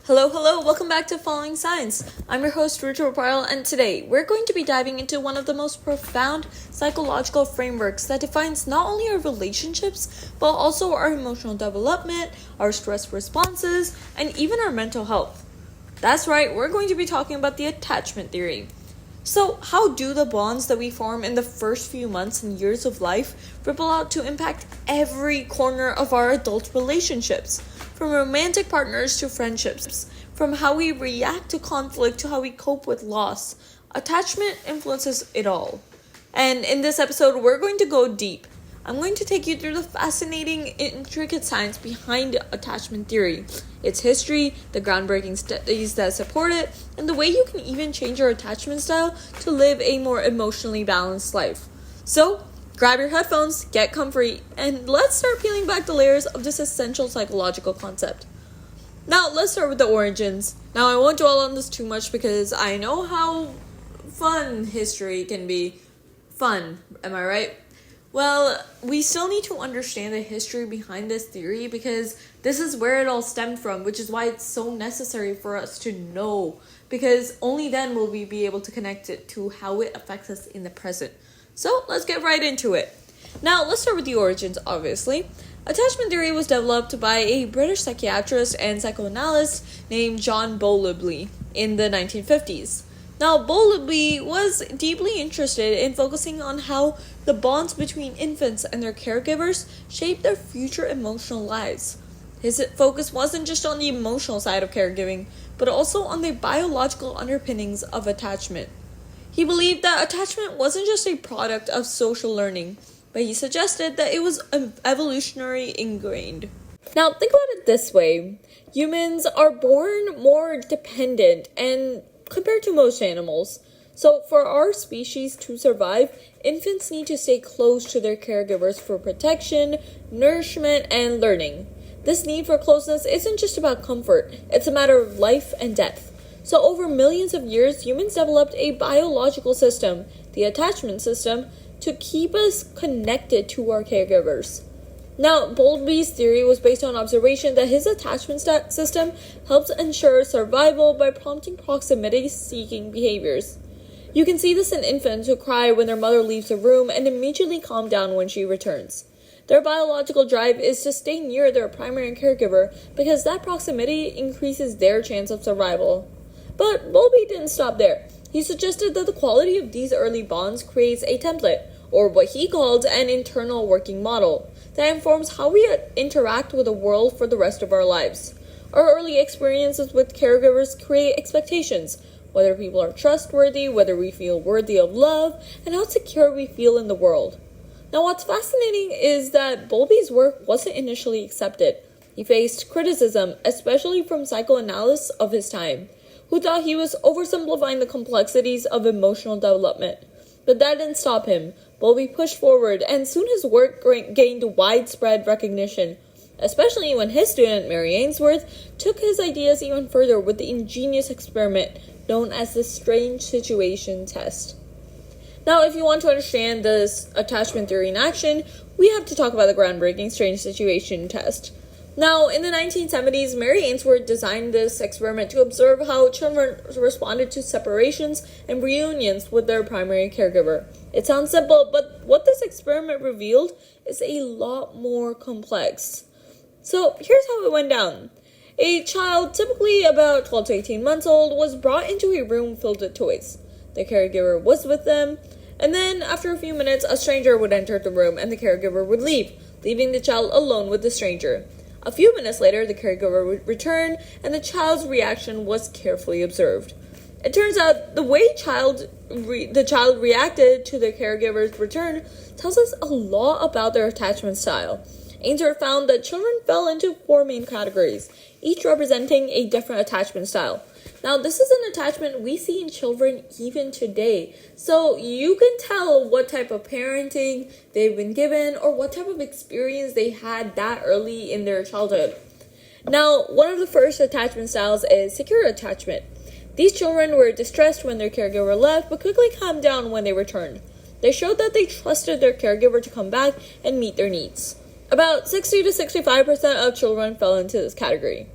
Hello, welcome back to Following Signs. I'm your host, Richard Pyle, and today we're going to be diving into one of the most profound psychological frameworks that defines not only our relationships, but also our emotional development, our stress responses, and even our mental health. That's right, we're going to be talking about the attachment theory. So, how do the bonds that we form in the first few months and years of life ripple out to impact every corner of our adult relationships? From romantic partners to friendships, from how we react to conflict to how we cope with loss, attachment influences it all. And in this episode, we're going to go deep. I'm going to take you through the fascinating, intricate science behind attachment theory, its history, the groundbreaking studies that support it, and the way you can even change your attachment style to live a more emotionally balanced life. So, grab your headphones, get comfy, and let's start peeling back the layers of this essential psychological concept. Now, let's start with the origins. Now, I won't dwell on this too much because I know how fun history can be. Fun, am I right? Well, we still need to understand the history behind this theory because this is where it all stemmed from, which is why it's so necessary for us to know, because only then will we be able to connect it to how it affects us in the present. So let's get right into it. Now, let's start with the origins, obviously. Attachment theory was developed by a British psychiatrist and psychoanalyst named John Bowlby in the 1950s. Now, Bowlby was deeply interested in focusing on how the bonds between infants and their caregivers shape their future emotional lives. His focus wasn't just on the emotional side of caregiving, but also on the biological underpinnings of attachment. He believed that attachment wasn't just a product of social learning, but he suggested that it was evolutionary ingrained. Now, think about it this way. Humans are born more dependent and compared to most animals. So for our species to survive, infants need to stay close to their caregivers for protection, nourishment, and learning. This need for closeness isn't just about comfort, it's a matter of life and death. So over millions of years, humans developed a biological system, the attachment system, to keep us connected to our caregivers. Now, Bowlby's theory was based on observation that his attachment system helps ensure survival by prompting proximity-seeking behaviors. You can see this in infants who cry when their mother leaves the room and immediately calm down when she returns. Their biological drive is to stay near their primary caregiver because that proximity increases their chance of survival. But Bowlby didn't stop there. He suggested that the quality of these early bonds creates a template, or what he called an internal working model, that informs how we interact with the world for the rest of our lives. Our early experiences with caregivers create expectations, whether people are trustworthy, whether we feel worthy of love, and how secure we feel in the world. Now, what's fascinating is that Bowlby's work wasn't initially accepted. He faced criticism, especially from psychoanalysts of his time, who thought he was oversimplifying the complexities of emotional development. But that didn't stop him. Bowlby pushed forward, and soon his work gained widespread recognition, especially when his student, Mary Ainsworth, took his ideas even further with the ingenious experiment known as the strange situation test. Now, if you want to understand this attachment theory in action, we have to talk about the groundbreaking strange situation test. Now, in the 1970s, Mary Ainsworth designed this experiment to observe how children responded to separations and reunions with their primary caregiver. It sounds simple, but what this experiment revealed is a lot more complex. So, here's how it went down. A child, typically about 12 to 18 months old, was brought into a room filled with toys. The caregiver was with them, and then after a few minutes, a stranger would enter the room and the caregiver would leave, leaving the child alone with the stranger. A few minutes later, the caregiver would return, and the child's reaction was carefully observed. It turns out the way the child reacted to the caregiver's return tells us a lot about their attachment style. Ainsworth found that children fell into 4 main categories, each representing a different attachment style. Now, this is an attachment we see in children even today, so you can tell what type of parenting they've been given or what type of experience they had that early in their childhood. Now, one of the first attachment styles is secure attachment. These children were distressed when their caregiver left, but quickly calmed down when they returned. They showed that they trusted their caregiver to come back and meet their needs. About 60 to 65% of children fell into this category.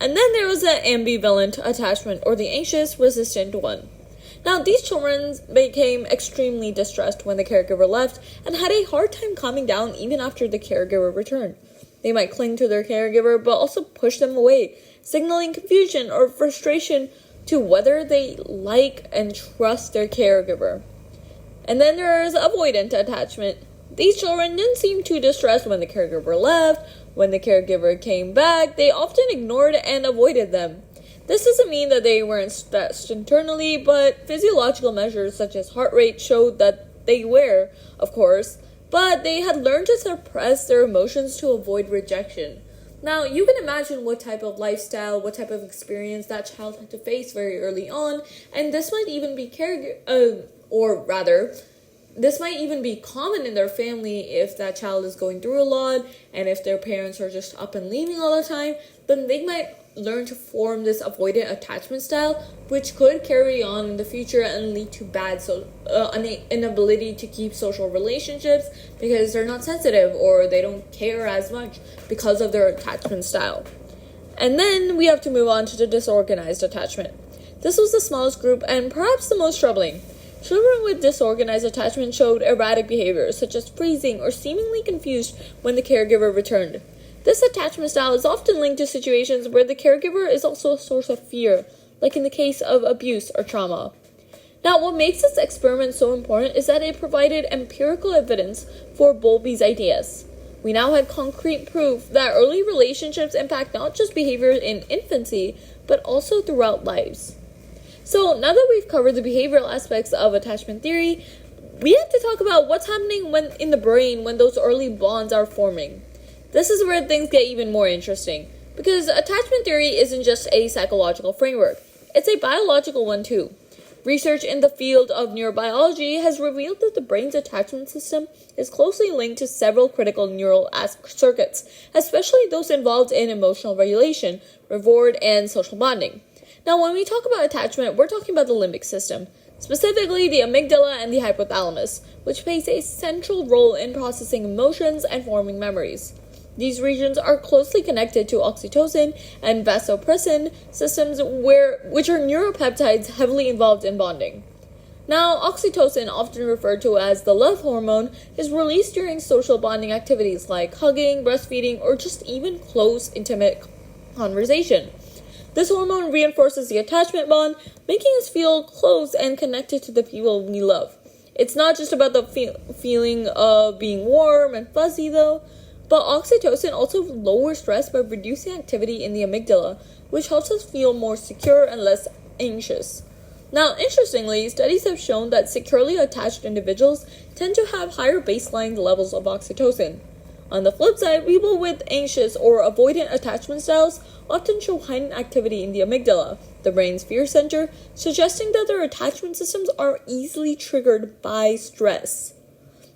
And then there was the ambivalent attachment, or the anxious, resistant one. Now, these children became extremely distressed when the caregiver left and had a hard time calming down even after the caregiver returned. They might cling to their caregiver, but also push them away, signaling confusion or frustration to whether they like and trust their caregiver. And then there is avoidant attachment. These children didn't seem too distressed when the caregiver left. When the caregiver came back, they often ignored and avoided them. This doesn't mean that they weren't stressed internally, but physiological measures such as heart rate showed that they were, of course, but they had learned to suppress their emotions to avoid rejection. Now, you can imagine what type of lifestyle, what type of experience that child had to face very early on, and this might even be this might even be common in their family if that child is going through a lot, and if their parents are just up and leaving all the time, then they might learn to form this avoidant attachment style, which could carry on in the future and lead to bad inability to keep social relationships because they're not sensitive or they don't care as much because of their attachment style. And then we have to move on to the disorganized attachment. This was the smallest group and perhaps the most troubling. Children with disorganized attachment showed erratic behaviors such as freezing or seemingly confused when the caregiver returned. This attachment style is often linked to situations where the caregiver is also a source of fear, like in the case of abuse or trauma. Now, what makes this experiment so important is that it provided empirical evidence for Bowlby's ideas. We now had concrete proof that early relationships impact not just behavior in infancy, but also throughout lives. So, now that we've covered the behavioral aspects of attachment theory, we have to talk about what's happening in the brain when those early bonds are forming. This is where things get even more interesting, because attachment theory isn't just a psychological framework, it's a biological one too. Research in the field of neurobiology has revealed that the brain's attachment system is closely linked to several critical neural circuits, especially those involved in emotional regulation, reward, and social bonding. Now, when we talk about attachment, we're talking about the limbic system, specifically the amygdala and the hypothalamus, which plays a central role in processing emotions and forming memories. These regions are closely connected to oxytocin and vasopressin systems, which are neuropeptides heavily involved in bonding. Now, oxytocin, often referred to as the love hormone, is released during social bonding activities like hugging, breastfeeding, or just even close, intimate conversation. This hormone reinforces the attachment bond, making us feel close and connected to the people we love. It's not just about the feeling of being warm and fuzzy, though. But oxytocin also lowers stress by reducing activity in the amygdala, which helps us feel more secure and less anxious. Now, interestingly, studies have shown that securely attached individuals tend to have higher baseline levels of oxytocin. On the flip side, people with anxious or avoidant attachment styles often show heightened activity in the amygdala, the brain's fear center, suggesting that their attachment systems are easily triggered by stress.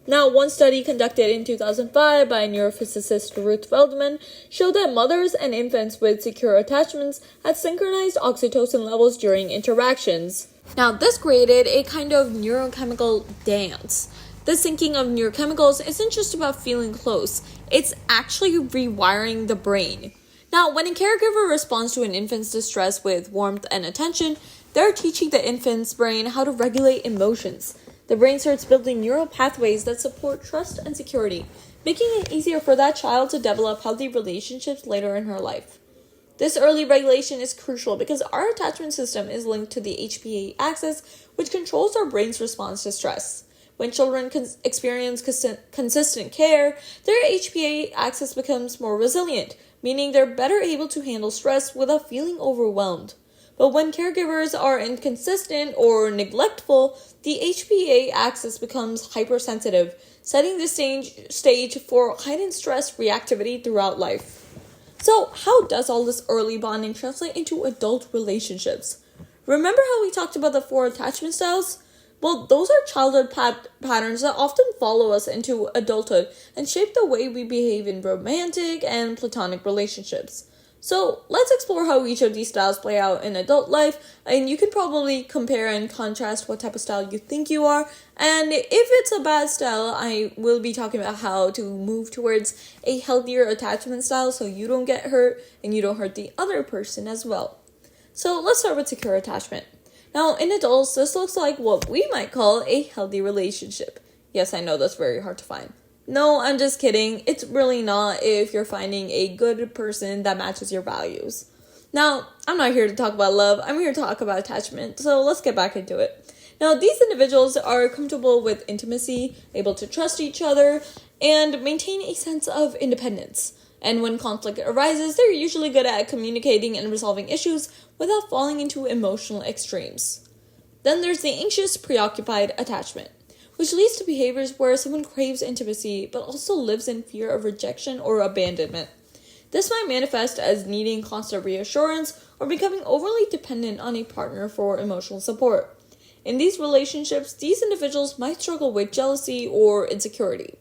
Now, one study conducted in 2005 by neurophysicist Ruth Feldman showed that mothers and infants with secure attachments had synchronized oxytocin levels during interactions. Now, this created a kind of neurochemical dance. The syncing of neurochemicals isn't just about feeling close, it's actually rewiring the brain. Now, when a caregiver responds to an infant's distress with warmth and attention, they're teaching the infant's brain how to regulate emotions. The brain starts building neural pathways that support trust and security, making it easier for that child to develop healthy relationships later in her life. This early regulation is crucial because our attachment system is linked to the HPA axis, which controls our brain's response to stress. When children experience consistent care, their HPA axis becomes more resilient, meaning they're better able to handle stress without feeling overwhelmed. But when caregivers are inconsistent or neglectful, the HPA axis becomes hypersensitive, setting the stage for heightened stress reactivity throughout life. So, how does all this early bonding translate into adult relationships? Remember how we talked about the 4 attachment styles? Well, those are childhood patterns that often follow us into adulthood and shape the way we behave in romantic and platonic relationships. So let's explore how each of these styles play out in adult life, and you can probably compare and contrast what type of style you think you are, and if it's a bad style, I will be talking about how to move towards a healthier attachment style so you don't get hurt and you don't hurt the other person as well. So let's start with secure attachment. Now, in adults, this looks like what we might call a healthy relationship. Yes, I know that's very hard to find. No, I'm just kidding. It's really not if you're finding a good person that matches your values. Now, I'm not here to talk about love. I'm here to talk about attachment. So let's get back into it. Now, these individuals are comfortable with intimacy, able to trust each other, and maintain a sense of independence. And when conflict arises, they're usually good at communicating and resolving issues without falling into emotional extremes. Then there's the anxious, preoccupied attachment, which leads to behaviors where someone craves intimacy but also lives in fear of rejection or abandonment. This might manifest as needing constant reassurance or becoming overly dependent on a partner for emotional support. In these relationships, these individuals might struggle with jealousy or insecurity.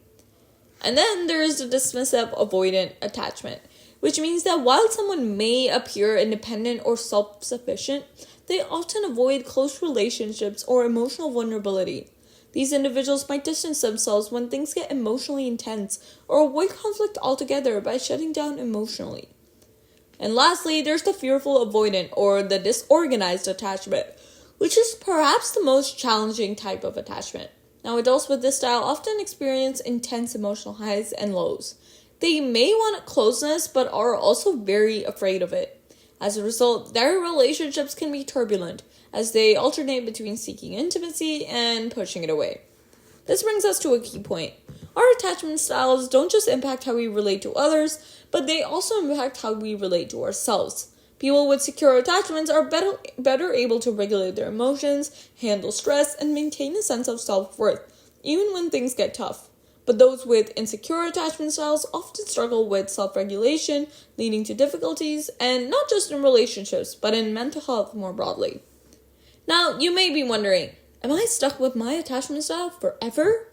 And then there is the dismissive, avoidant attachment, which means that while someone may appear independent or self-sufficient, they often avoid close relationships or emotional vulnerability. These individuals might distance themselves when things get emotionally intense or avoid conflict altogether by shutting down emotionally. And lastly, there's the fearful avoidant or the disorganized attachment, which is perhaps the most challenging type of attachment. Now, adults with this style often experience intense emotional highs and lows. They may want closeness but are also very afraid of it. As a result, their relationships can be turbulent, as they alternate between seeking intimacy and pushing it away. This brings us to a key point. Our attachment styles don't just impact how we relate to others, but they also impact how we relate to ourselves. People with secure attachments are better able to regulate their emotions, handle stress, and maintain a sense of self-worth, even when things get tough. But those with insecure attachment styles often struggle with self-regulation, leading to difficulties, and not just in relationships, but in mental health more broadly. Now, you may be wondering, am I stuck with my attachment style forever?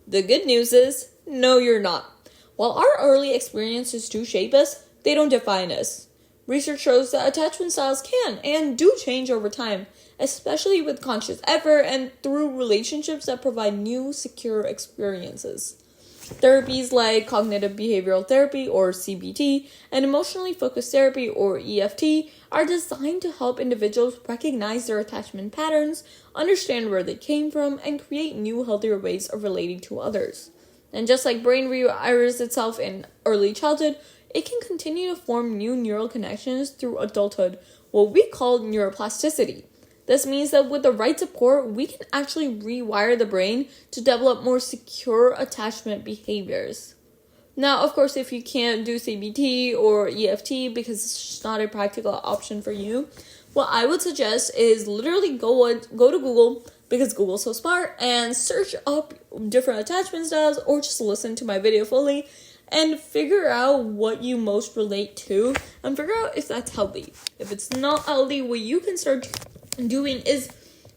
The good news is, no, you're not. While our early experiences do shape us, they don't define us. Research shows that attachment styles can and do change over time, especially with conscious effort and through relationships that provide new, secure experiences. Therapies like cognitive behavioral therapy or CBT and emotionally focused therapy or EFT are designed to help individuals recognize their attachment patterns, understand where they came from, and create new, healthier ways of relating to others. And just like brain rewires itself in early childhood, it can continue to form new neural connections through adulthood, what we call neuroplasticity. This means that with the right support, we can actually rewire the brain to develop more secure attachment behaviors. Now, of course, if you can't do CBT or EFT because it's just not a practical option for you, what I would suggest is literally go to Google, because Google's so smart, and search up different attachment styles or just listen to my video fully and figure out what you most relate to and figure out if that's healthy. If it's not healthy, what you can start doing is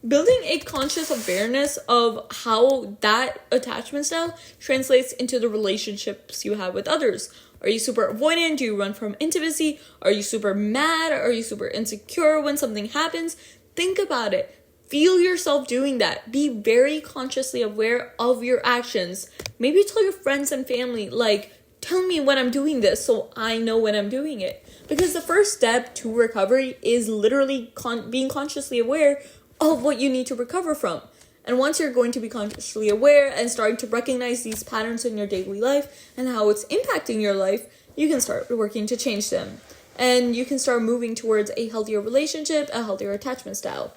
building a conscious awareness of how that attachment style translates into the relationships you have with others. Are you super avoidant? Do you run from intimacy? Are you super mad? Are you super insecure when something happens? Think about it. Feel yourself doing that. Be very consciously aware of your actions. Maybe tell your friends and family, tell me when I'm doing this so I know when I'm doing it. Because the first step to recovery is literally being consciously aware of what you need to recover from. And once you're going to be consciously aware and starting to recognize these patterns in your daily life and how it's impacting your life, you can start working to change them. And you can start moving towards a healthier relationship, a healthier attachment style.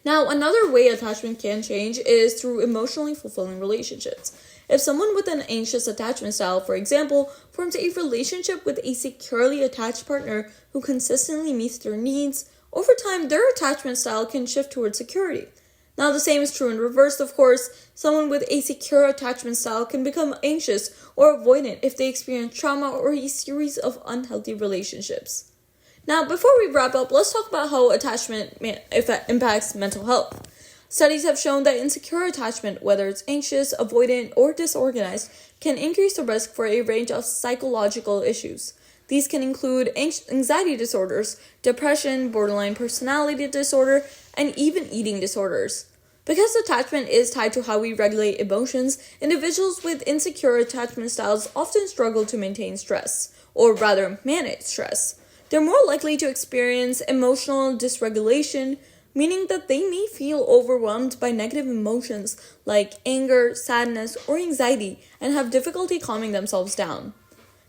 Now, another way attachment can change is through emotionally fulfilling relationships. If someone with an anxious attachment style, for example, forms a relationship with a securely attached partner who consistently meets their needs, over time, their attachment style can shift towards security. Now, the same is true in reverse, of course. Someone with a secure attachment style can become anxious or avoidant if they experience trauma or a series of unhealthy relationships. Now, before we wrap up, let's talk about how attachment impacts mental health. Studies have shown that insecure attachment, whether it's anxious, avoidant, or disorganized, can increase the risk for a range of psychological issues. These can include anxiety disorders, depression, borderline personality disorder, and even eating disorders. Because attachment is tied to how we regulate emotions, individuals with insecure attachment styles often struggle to maintain stress, or rather manage stress. They're more likely to experience emotional dysregulation, meaning that they may feel overwhelmed by negative emotions like anger, sadness, or anxiety and have difficulty calming themselves down.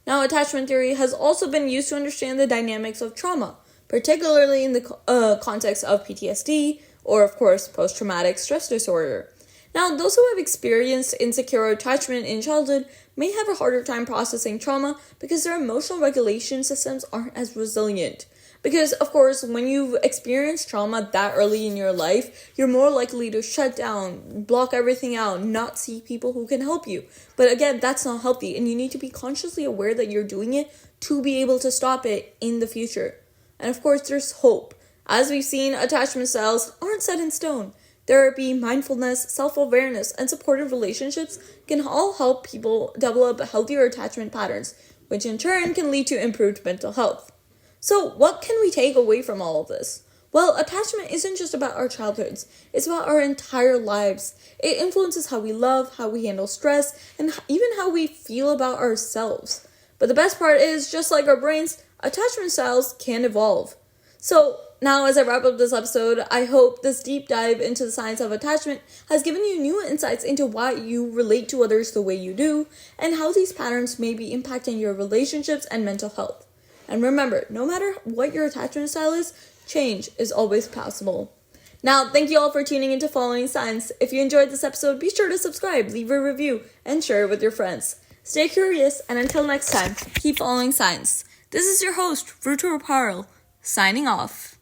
Now, attachment theory has also been used to understand the dynamics of trauma, particularly in the context of PTSD, or of course, post-traumatic stress disorder. Now, those who have experienced insecure attachment in childhood may have a harder time processing trauma because their emotional regulation systems aren't as resilient. Because, of course, when you've experienced trauma that early in your life, you're more likely to shut down, block everything out, not see people who can help you. But again, that's not healthy, and you need to be consciously aware that you're doing it to be able to stop it in the future. And of course, there's hope. As we've seen, attachment styles aren't set in stone. Therapy, mindfulness, self-awareness, and supportive relationships can all help people develop healthier attachment patterns, which in turn can lead to improved mental health. So, what can we take away from all of this? Well, attachment isn't just about our childhoods. It's about our entire lives. It influences how we love, how we handle stress, and even how we feel about ourselves. But the best part is, just like our brains, attachment styles can evolve. So, now as I wrap up this episode, I hope this deep dive into the science of attachment has given you new insights into why you relate to others the way you do, and how these patterns may be impacting your relationships and mental health. And remember, no matter what your attachment style is, change is always possible. Now, thank you all for tuning into Following Signs. If you enjoyed this episode, be sure to subscribe, leave a review, and share it with your friends. Stay curious, and until next time, keep following signs. This is your host, Ruto Parl, signing off.